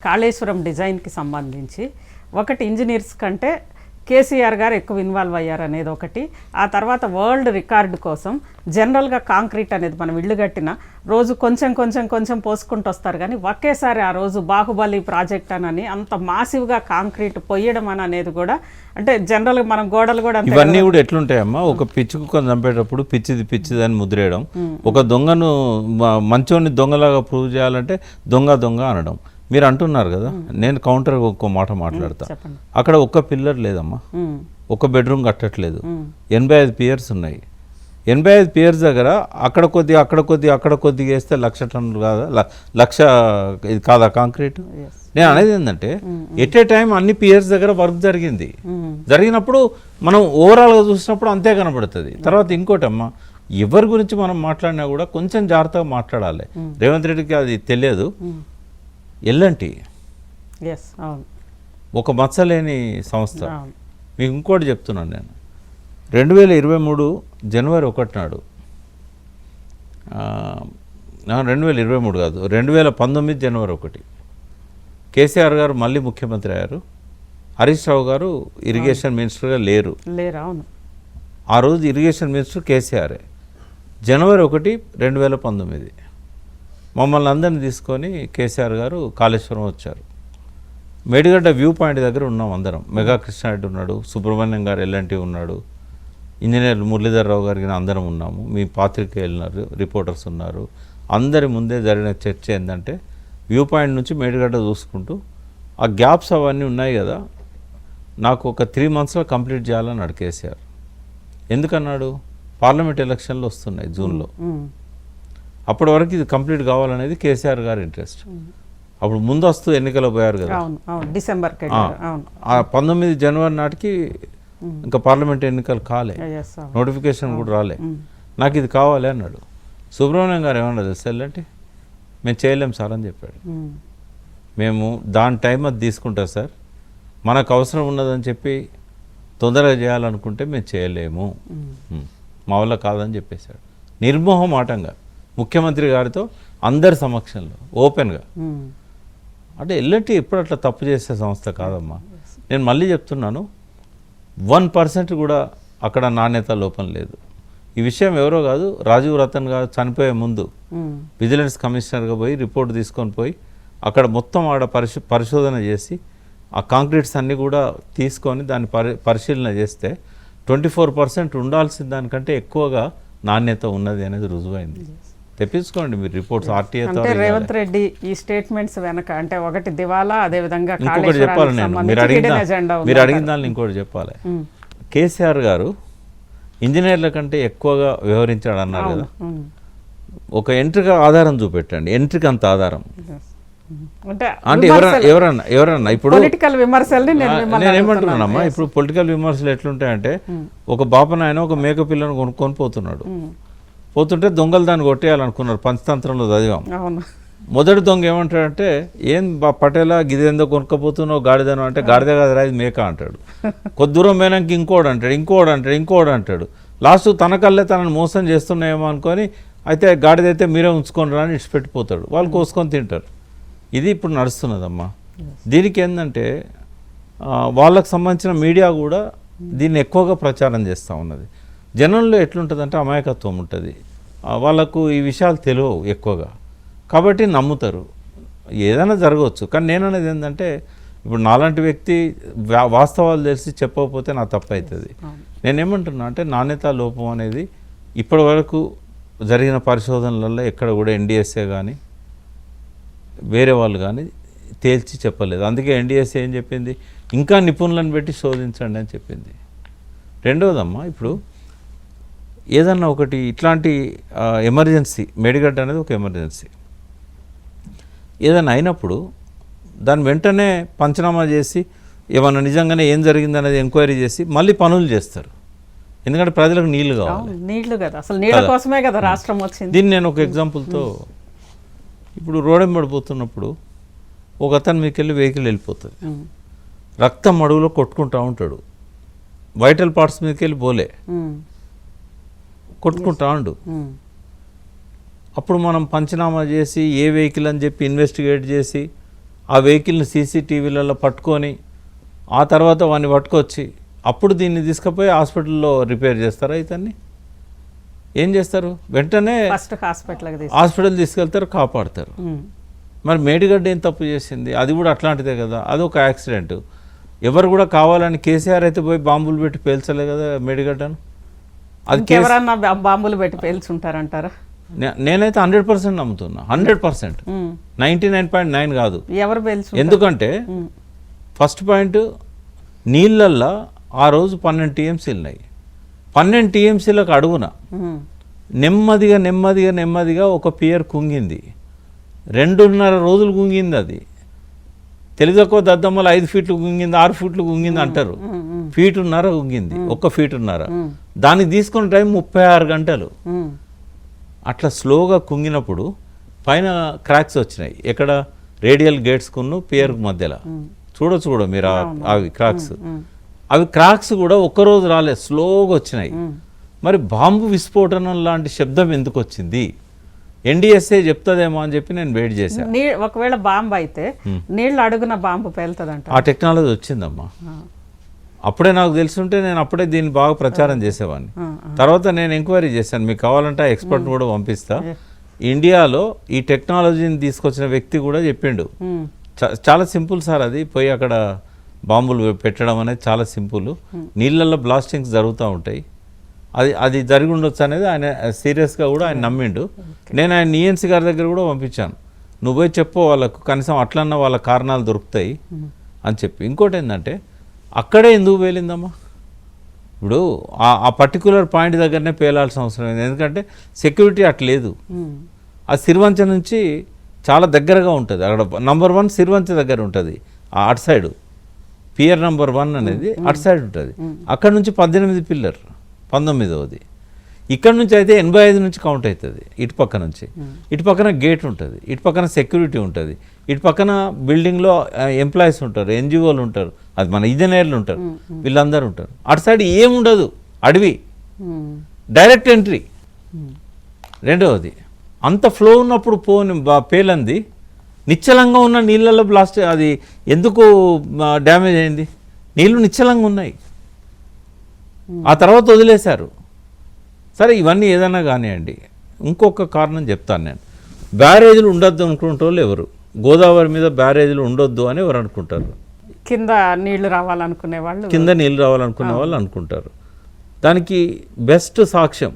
కాళేశ్వరం డిజైన్కి సంబంధించి ఒకటి ఇంజనీర్స్ కంటే కేసీఆర్ గారు ఎక్కువ ఇన్వాల్వ్ అయ్యారు అనేది ఒకటి. ఆ తర్వాత వరల్డ్ రికార్డు కోసం జనరల్గా కాంక్రీట్ అనేది మనం ఇల్లు కట్టిన రోజు కొంచెం కొంచెం కొంచెం పోసుకుంటూ వస్తారు, కానీ ఒకేసారి ఆ రోజు బాహుబలి ప్రాజెక్ట్ అని అంత మాసివ్గా కాంక్రీట్ పొయ్యడం అనేది కూడా అంటే జనరల్గా మనం గోడలు కూడా ఇవన్నీ కూడా ఎట్లుంటాయమ్మా, ఒక పిచ్చి కుక్కను చంపేటప్పుడు పిచ్చిది అని ముద్రేయడం, ఒక దొంగను మంచోని దొంగలాగా ప్రూవ్ చేయాలంటే దొంగ అనడం. మీరు అంటున్నారు కదా, నేను కౌంటర్ ఒక్క మాట మాట్లాడతా. అక్కడ ఒక్క పిల్లర్ లేదమ్మా, ఒక్క బెడ్రూమ్ కట్టట్లేదు, 85 పియర్స్ ఉన్నాయి. 85 పియర్స్ దగ్గర అక్కడ కొద్దిగా వేస్తే 1,00,000 టన్నులు కాదా, 1,00,000 ఇది కాదా కాంక్రీట్? నేను అనేది ఏంటంటే ఎట్ ఏ టైం అన్ని పియర్స్ దగ్గర వర్క్ జరిగినప్పుడు మనం ఓవరాల్గా చూసినప్పుడు అంతే కనబడుతుంది. తర్వాత ఇంకోటమ్మా, ఎవరి గురించి మనం మాట్లాడినా కూడా కొంచెం జాగ్రత్తగా మాట్లాడాలి. రేవంత్ రెడ్డికి అది తెలియదు. ఎల్ఎన్టీ ఒక మచ్చలేని సంస్థ. మీకు ఇంకోటి చెప్తున్నాను నేను, 2023 జనవరి 1 నాడు, 2023 కాదు 2019 జనవరి 1 కేసీఆర్ గారు మళ్ళీ ముఖ్యమంత్రి అయ్యారు. హరీష్ రావు గారు ఇరిగేషన్ మినిస్టర్గా లేరు. ఆ రోజు ఇరిగేషన్ మినిస్టర్ కేసీఆరే. జనవరి 1, 2019 మమ్మల్ని అందరిని తీసుకొని కేసీఆర్ గారు కాళేశ్వరం వచ్చారు. మేడిగడ్డ వ్యూ పాయింట్ దగ్గర ఉన్నాం అందరం. మెగా కృష్ణారెడ్డి ఉన్నాడు, సుబ్రహ్మణ్యం గారు ఎల్ఎన్టీ ఉన్నాడు, ఇంజనీర్ మురళీధర్ రావు గారికి అందరం ఉన్నాము, మీ పాత్రికేయులు రిపోర్టర్స్ ఉన్నారు. అందరి ముందే జరిగిన చర్చ ఏంటంటే వ్యూ పాయింట్ నుంచి మేడిగడ్డ చూసుకుంటూ ఆ గ్యాప్స్ అవన్నీ ఉన్నాయి కదా, నాకు ఒక 3 monthsలో కంప్లీట్ చేయాలన్నాడు కేసీఆర్. ఎందుకన్నాడు? పార్లమెంట్ ఎలక్షన్లు వస్తున్నాయి జూన్లో, అప్పటి వరకు ఇది కంప్లీట్ కావాలనేది కేసీఆర్ గారి ఇంట్రెస్ట్. అప్పుడు ముందస్తు ఎన్నికలు పోయారు కదా, డిసెంబర్ 19 జనవరి నాటికి ఇంకా పార్లమెంట్ ఎన్నికలు కాలే, నోటిఫికేషన్ కూడా రాలే. నాకు ఇది కావాలి అన్నాడు. సుబ్రహ్మణ్యం గారు ఏమన్నా తెలుసా, అంటే మేము చేయలేం సార్ అని చెప్పాడు. మేము దాని టైం అది తీసుకుంటాం సార్, మనకు అవసరం ఉన్నదని చెప్పి తొందరగా చేయాలనుకుంటే మేము చేయలేము, మా వల్ల కాదని చెప్పేశాడు నిర్మోహమాటంగా, ముఖ్యమంత్రి గారితో అందరి సమక్షంలో ఓపెన్గా. అంటే ఎల్ఎన్టీ ఎప్పుడు అట్లా తప్పు చేసే సంస్థ కాదమ్మా. నేను మళ్ళీ చెప్తున్నాను, 1% కూడా అక్కడ నాణ్యత లోపం లేదు. ఈ విషయం ఎవరో కాదు, రాజీవ్ రతన్ గారు చనిపోయే ముందు విజిలెన్స్ కమిషనర్గా పోయి రిపోర్ట్ తీసుకొని పోయి అక్కడ మొత్తం ఆడ పరిశోధన చేసి ఆ కాంక్రీట్స్ అన్నీ కూడా తీసుకొని దాన్ని పరిశీలన చేస్తే 24% ఉండాల్సిన దానికంటే ఎక్కువగా నాణ్యత ఉన్నది అనేది రుజువైంది. తెప్పించుకోండి మీరు రిపోర్ట్స్ ఆర్టీఏ. రేవంత్ రెడ్డి ఈ స్టేట్మెంట్స్ వెనక అంటే ఒకటి దివాలా, అదే విధంగా ఇంకొకటి చెప్పాలి నేను, మీరు అడిగిన దాన్ని ఇంకోటి చెప్పాలి. కేసీఆర్ గారు ఇంజనీర్ల కంటే ఎక్కువగా వ్యవహరించాడు అన్నారు కదా, ఒక ఎంట్రీగా ఆధారం చూపెట్టండి, ఎంట్రీకి అంత ఆధారం అంటే ఎవరన్నా ఇప్పుడు నేనేమంటున్నానమ్మా, ఇప్పుడు పొలిటికల్ విమర్శలు ఎట్లుంటాయంటే ఒక బాపనాయన ఒక మేక పిల్లను కొనుక్కొని పోతుంటే దొంగలు దాన్ని కొట్టేయాలనుకున్నారు, పంచతంత్రంలో చదివాం. మొదటి దొంగ ఏమంటాడంటే, ఏం పటేలా గిదేందో కొనుక్కపోతున్నావు గాడిదను అంటే, గాడిద కాదురా ఇది మేక అంటాడు. కొద్ది దూరం పోయినాక ఇంకోడు అంటాడు. లాస్ట్ తనకల్లే తనని మోసం చేస్తున్నాయేమో అనుకొని, అయితే గాడిదైతే మీరే ఉంచుకొని రా అని ఇడిచిపెట్టిపోతాడు, వాళ్ళు కోసుకొని తింటారు. ఇది ఇప్పుడు నడుస్తున్నదమ్మా. దీనికి ఏంటంటే వాళ్ళకు సంబంధించిన మీడియా కూడా దీన్ని ఎక్కువగా ప్రచారం చేస్తూ ఉన్నది. జనంలో ఎట్లుంటుందంటే అమాయకత్వం ఉంటుంది, వాళ్ళకు ఈ విషయాలు తెలియవు ఎక్కువగా, కాబట్టి నమ్ముతారు. ఏదైనా జరగవచ్చు. కానీ నేను అనేది ఏంటంటే, ఇప్పుడు నాలాంటి వ్యక్తి వాస్తవాలు తెలిసి చెప్పకపోతే నా తప్పు అవుతుంది. నేనేమంటున్నా అంటే, నాణ్యత లోపం అనేది ఇప్పటి వరకు జరిగిన పరిశోధనలలో ఎక్కడ కూడా ఎన్డీఎస్ఏ కానీ వేరే వాళ్ళు కానీ తేల్చి చెప్పలేదు. అందుకే ఎన్డీఎస్ఏ ఏం చెప్పింది, ఇంకా నిపుణులను పెట్టి శోధించండి అని చెప్పింది. రెండవదమ్మా, ఇప్పుడు ఏదన్నా ఒకటి ఇట్లాంటి ఎమర్జెన్సీ, మేడిగడ్డ అనేది ఒక ఎమర్జెన్సీ, ఏదైనా అయినప్పుడు దాన్ని వెంటనే పంచనామా చేసి ఏమన్నా నిజంగానే ఏం జరిగింది అనేది ఎంక్వైరీ చేసి మళ్ళీ పనులు చేస్తారు. ఎందుకంటే ప్రజలకు నీళ్లు కావాలి, నీళ్లు కదా, అసలు నీళ్ళ కోసమే కదా రాష్ట్రం వచ్చింది. దీన్ని నేను ఒక ఎగ్జాంపుల్తో, ఇప్పుడు రోడెంబడిపోతున్నప్పుడు ఒక అతను మీకు వెళ్ళి వెహికల్ వెళ్ళిపోతుంది, రక్తం అడుగులో కొట్టుకుంటూ ఉంటాడు, వైటల్ పార్ట్స్ మీదకి వెళ్ళి పోలే కొట్టుకుంటా ఉండు. అప్పుడు మనం పంచనామా చేసి ఏ వెహికల్ అని చెప్పి ఇన్వెస్టిగేట్ చేసి ఆ వెహికల్ని సీసీటీవీలలో పట్టుకొని ఆ తర్వాత వాడిని పట్టుకొచ్చి అప్పుడు దీన్ని తీసుకుపోయి హాస్పిటల్లో రిపేర్ చేస్తారా ఇతన్ని? ఏం చేస్తారు? వెంటనే ఫస్ట్ హాస్పిటల్ తీసుకెళ్తారు, కాపాడతారు. మరి మేడిగడ్డ ఏం తప్పు చేసింది? అది కూడా అట్లాంటిదే కదా, అది ఒక యాక్సిడెంట్. ఎవరు కూడా కావాలని కేసీఆర్ అయితే పోయి బాంబులు పెట్టి పేల్చలే కదా మేడిగడ్డను. అది ఎవరన్నా బాంబులు పెట్టి పేల్చుంటారంటారా? నేనైతే 100% నమ్ముతున్నా. 100%, 99.9 కాదు. ఎవరు పేల్చు? ఎందుకంటే ఫస్ట్ పాయింట్, నీళ్ళల్లో ఆ రోజు 12 టీఎంసీలు ఉన్నాయి. 12 టీఎంసీలకు అడుగున నెమ్మదిగా నెమ్మదిగా నెమ్మదిగా ఒక పియర్ కుంగింది. 2.5 రోజులు కుంగింది. అది తెలిదక్కువ దద్దమ్మలు 5 ఫీట్లు కుంగింది, 6 ఫీట్లు కుంగింది అంటారు. 1.5 ఫీట్ కుంగింది, 1.5 ఫీట్. దానికి తీసుకున్న టైం 36 గంటలు. అట్లా స్లోగా కుంగినప్పుడు పైన క్రాక్స్ వచ్చినాయి. ఎక్కడ? రేడియల్ గేట్స్కును పియర్ మధ్యలో చూడొచ్చు కూడా మీరు అవి క్రాక్స్. అవి క్రాక్స్ కూడా ఒక్కరోజు రాలే, స్లోగా వచ్చినాయి. మరి బాంబు విస్ఫోటనం లాంటి శబ్దం ఎందుకు వచ్చింది? ఎన్డీఎస్ఏ చెప్తుందేమో అని చెప్పి నేను వెయిట్ చేశాను. ఒకవేళ బాంబు అయితే నీళ్ళు అడుగున బాంబు పేలుతుందంట. ఆ టెక్నాలజీ వచ్చిందమ్మా. అప్పుడే నాకు తెలుసుంటే నేను అప్పుడే దీన్ని బాగా ప్రచారం చేసేవాడిని. తర్వాత నేను ఎంక్వైరీ చేశాను, మీకు కావాలంటే ఆ ఎక్స్పర్ట్ కూడా పంపిస్తా. ఇండియాలో ఈ టెక్నాలజీని తీసుకొచ్చిన వ్యక్తి కూడా చెప్పిండు. చాలా సింపుల్ సార్, అది పోయి అక్కడ బాంబులు పెట్టడం అనేది చాలా సింపుల్. నీళ్ళల్లో బ్లాస్టింగ్స్ జరుగుతూ ఉంటాయి. అది జరిగి ఉండొచ్చు అనేది ఆయన సీరియస్గా కూడా ఆయన నమ్మిండు. నేను ఆయన ఈఎన్సీ గారి దగ్గర కూడా పంపించాను, నువ్వు పోయి చెప్పు వాళ్ళకు, కనీసం అట్లన్నా వాళ్ళ కారణాలు దొరుకుతాయి అని చెప్పి. ఇంకోటి ఏంటంటే అక్కడే ఎందుకు పేలిందమ్మా? ఇప్పుడు ఆ పర్టికులర్ పాయింట్ దగ్గరనే పేలాల్సిన అవసరం లేదు, ఎందుకంటే సెక్యూరిటీ అట్లేదు. ఆ సిరివంచ నుంచి చాలా దగ్గరగా ఉంటుంది. అక్కడ నంబర్ 1 సిరివంచ దగ్గర ఉంటుంది, అటు సైడు పియర్ నంబర్ 1 అనేది అటు సైడ్ ఉంటుంది. అక్కడ నుంచి 18 పిల్లర్, 19వది. ఇక్కడ నుంచి అయితే 85 నుంచి కౌంట్ అవుతుంది. ఇటు పక్క నుంచి, ఇటు పక్కన గేట్ ఉంటుంది, ఇటు పక్కన సెక్యూరిటీ ఉంటుంది, ఇటు పక్కన బిల్డింగ్లో ఎంప్లాయీస్ ఉంటారు, ఎన్జిఓలు ఉంటారు, అది మన ఇంజనీర్లు ఉంటారు, వీళ్ళందరూ ఉంటారు. అటు సైడ్ ఏముండదు, అడవి, డైరెక్ట్ ఎంట్రీ. రెండవది, అంత ఫ్లో ఉన్నప్పుడు పేలంది నిశ్చలంగా ఉన్న నీళ్ళల్లో బ్లాస్ట్, అది ఎందుకు డ్యామేజ్ అయింది? నీళ్లు నిశ్చలంగా ఉన్నాయి, ఆ తర్వాత వదిలేశారు. సరే, ఇవన్నీ ఏదైనా కానివ్వండి. ఇంకొక కారణం చెప్తాను నేను. బ్యారేజీలు ఉండొద్దు అనుకుంటే వాళ్ళు ఎవరు? గోదావరి మీద బ్యారేజీలు ఉండొద్దు అని ఎవరు అనుకుంటారు? కింద నీళ్లు రావాలనుకునే వాళ్ళు అనుకుంటారు. దానికి బెస్ట్ సాక్ష్యం